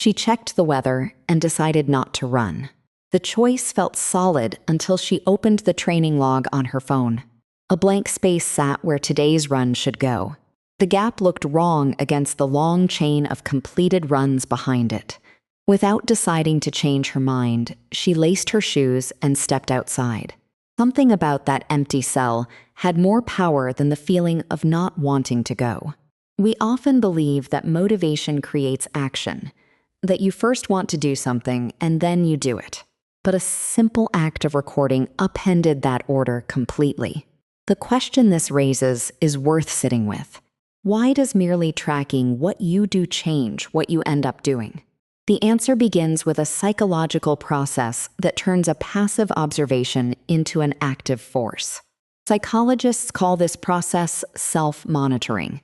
She checked the weather and decided not to run. The choice felt solid until she opened the training log on her phone. A blank space sat where today's run should go. The gap looked wrong against the long chain of completed runs behind it. Without deciding to change her mind, she laced her shoes and stepped outside. Something about that empty cell had more power than the feeling of not wanting to go. We often believe that motivation creates action, that you first want to do something and then you do it. But a simple act of recording upended that order completely. The question this raises is worth sitting with. Why does merely tracking what you do change what you end up doing? The answer begins with a psychological process that turns a passive observation into an active force. Psychologists call this process self-monitoring,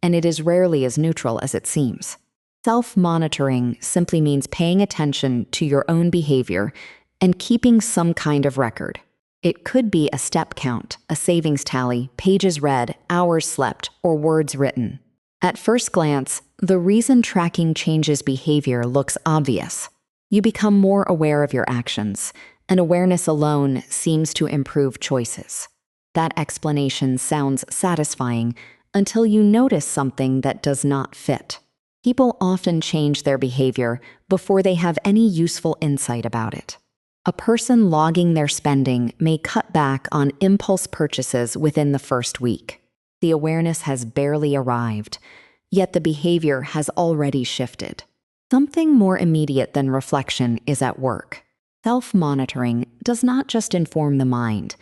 and it is rarely as neutral as it seems. Self-monitoring simply means paying attention to your own behavior and keeping some kind of record. It could be a step count, a savings tally, pages read, hours slept, or words written. At first glance, the reason tracking changes behavior looks obvious. You become more aware of your actions, and awareness alone seems to improve choices. That explanation sounds satisfying until you notice something that does not fit. People often change their behavior before they have any useful insight about it. A person logging their spending may cut back on impulse purchases within the first week. The awareness has barely arrived, yet the behavior has already shifted. Something more immediate than reflection is at work. Self-monitoring does not just inform the mind,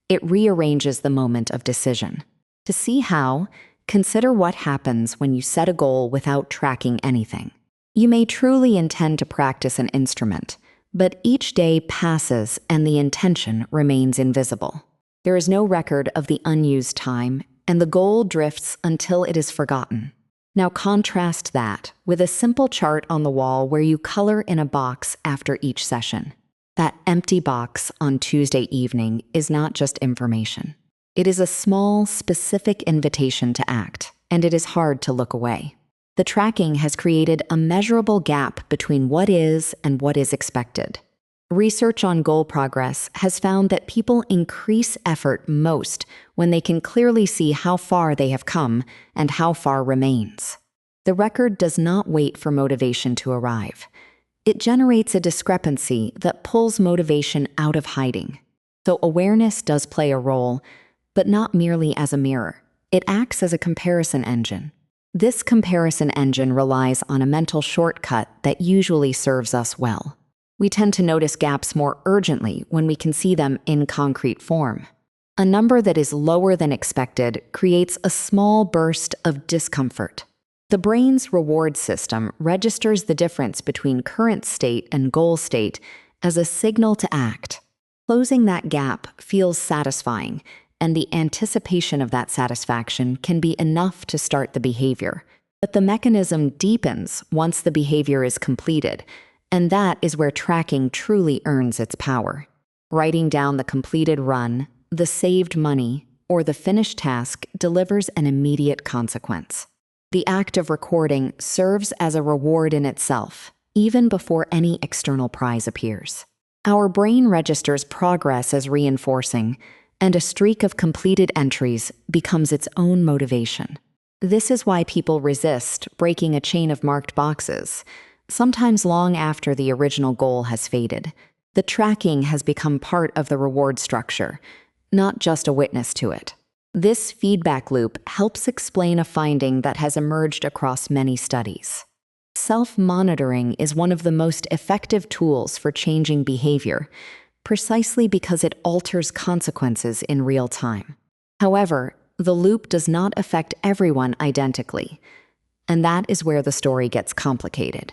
it rearranges the moment of decision. To see how, consider what happens when you set a goal without tracking anything. You may truly intend to practice an instrument, but each day passes and the intention remains invisible. There is no record of the unused time, and the goal drifts until it is forgotten. Now contrast that with a simple chart on the wall where you color in a box after each session. That empty box on Tuesday evening is not just information. It is a small, specific invitation to act, and it is hard to look away. The tracking has created a measurable gap between what is and what is expected. Research on goal progress has found that people increase effort most when they can clearly see how far they have come and how far remains. The record does not wait for motivation to arrive. It generates a discrepancy that pulls motivation out of hiding. So awareness does play a role, but not merely as a mirror. It acts as a comparison engine. This comparison engine relies on a mental shortcut that usually serves us well. We tend to notice gaps more urgently when we can see them in concrete form. A number that is lower than expected creates a small burst of discomfort. The brain's reward system registers the difference between current state and goal state as a signal to act. Closing that gap feels satisfying, and the anticipation of that satisfaction can be enough to start the behavior. But the mechanism deepens once the behavior is completed, and that is where tracking truly earns its power. Writing down the completed run, the saved money, or the finished task delivers an immediate consequence. The act of recording serves as a reward in itself, even before any external prize appears. Our brain registers progress as reinforcing, and a streak of completed entries becomes its own motivation. This is why people resist breaking a chain of marked boxes, sometimes long after the original goal has faded. The tracking has become part of the reward structure, not just a witness to it. This feedback loop helps explain a finding that has emerged across many studies. Self-monitoring is one of the most effective tools for changing behavior, precisely because it alters consequences in real time. However, the loop does not affect everyone identically, and that is where the story gets complicated.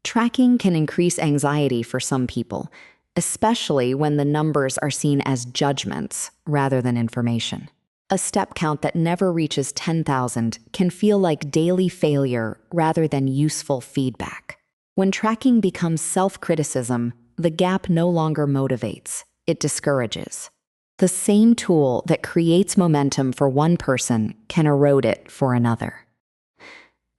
Tracking can increase anxiety for some people, especially when the numbers are seen as judgments rather than information. A step count that never reaches 10,000 can feel like daily failure rather than useful feedback. When tracking becomes self-criticism, the gap no longer motivates, it discourages. The same tool that creates momentum for one person can erode it for another.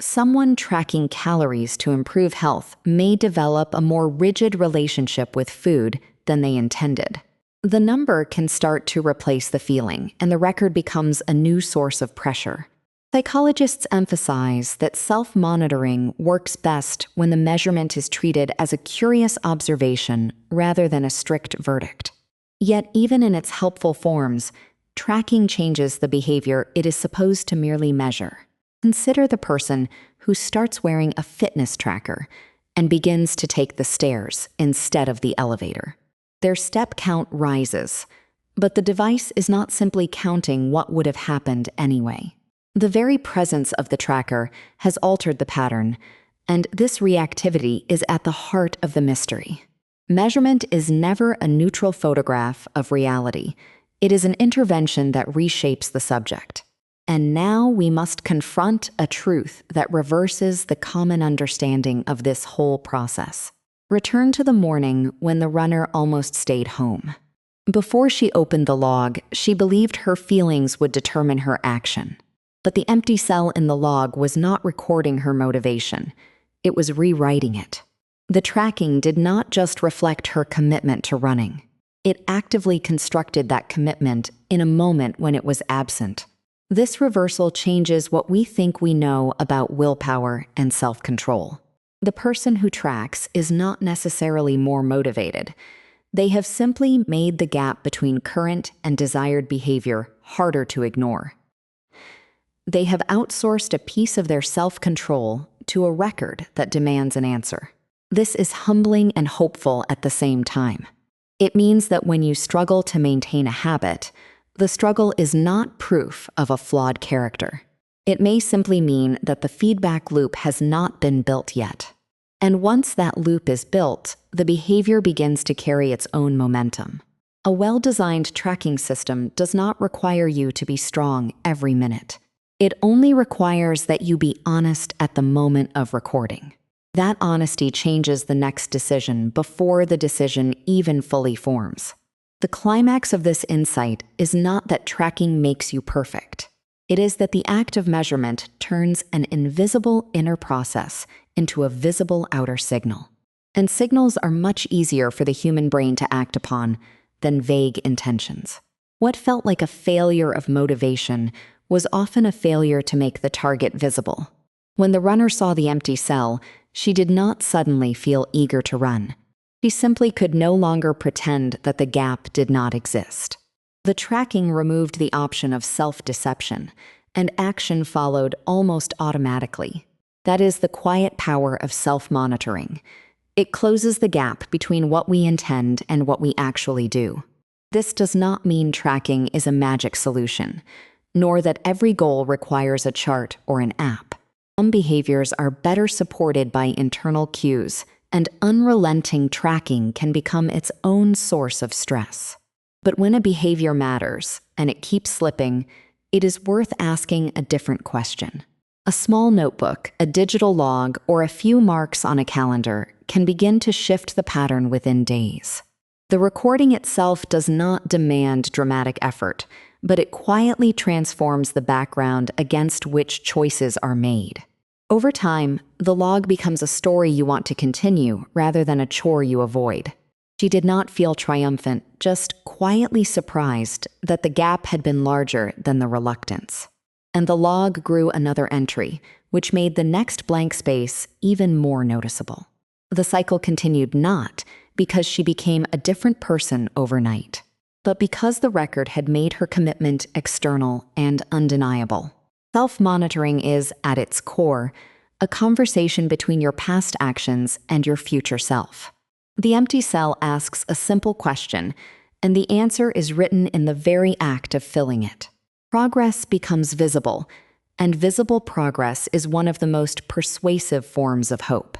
Someone tracking calories to improve health may develop a more rigid relationship with food than they intended. The number can start to replace the feeling, and the record becomes a new source of pressure. Psychologists emphasize that self-monitoring works best when the measurement is treated as a curious observation rather than a strict verdict. Yet, even in its helpful forms, tracking changes the behavior it is supposed to merely measure. Consider the person who starts wearing a fitness tracker and begins to take the stairs instead of the elevator. Their step count rises, but the device is not simply counting what would have happened anyway. The very presence of the tracker has altered the pattern, and this reactivity is at the heart of the mystery. Measurement is never a neutral photograph of reality. It is an intervention that reshapes the subject. And now we must confront a truth that reverses the common understanding of this whole process. Return to the morning when the runner almost stayed home. Before she opened the log, she believed her feelings would determine her action. But the empty cell in the log was not recording her motivation. It was rewriting it. The tracking did not just reflect her commitment to running. It actively constructed that commitment in a moment when it was absent. This reversal changes what we think we know about willpower and self-control. The person who tracks is not necessarily more motivated. They have simply made the gap between current and desired behavior harder to ignore. They have outsourced a piece of their self-control to a record that demands an answer. This is humbling and hopeful at the same time. It means that when you struggle to maintain a habit, the struggle is not proof of a flawed character. It may simply mean that the feedback loop has not been built yet. And once that loop is built, the behavior begins to carry its own momentum. A well-designed tracking system does not require you to be strong every minute. It only requires that you be honest at the moment of recording. That honesty changes the next decision before the decision even fully forms. The climax of this insight is not that tracking makes you perfect. It is that the act of measurement turns an invisible inner process into a visible outer signal. And signals are much easier for the human brain to act upon than vague intentions. What felt like a failure of motivation was often a failure to make the target visible. When the runner saw the empty cell, she did not suddenly feel eager to run. She simply could no longer pretend that the gap did not exist. The tracking removed the option of self-deception, and action followed almost automatically. That is the quiet power of self-monitoring. It closes the gap between what we intend and what we actually do. This does not mean tracking is a magic solution, nor that every goal requires a chart or an app. Some behaviors are better supported by internal cues, and unrelenting tracking can become its own source of stress. But when a behavior matters, and it keeps slipping, it is worth asking a different question. A small notebook, a digital log, or a few marks on a calendar can begin to shift the pattern within days. The recording itself does not demand dramatic effort, but it quietly transforms the background against which choices are made. Over time, the log becomes a story you want to continue rather than a chore you avoid. She did not feel triumphant, just quietly surprised that the gap had been larger than the reluctance. And the log grew another entry, which made the next blank space even more noticeable. The cycle continued not because she became a different person overnight, but because the record had made her commitment external and undeniable. Self-monitoring is, at its core, a conversation between your past actions and your future self. The empty cell asks a simple question, and the answer is written in the very act of filling it. Progress becomes visible, and visible progress is one of the most persuasive forms of hope.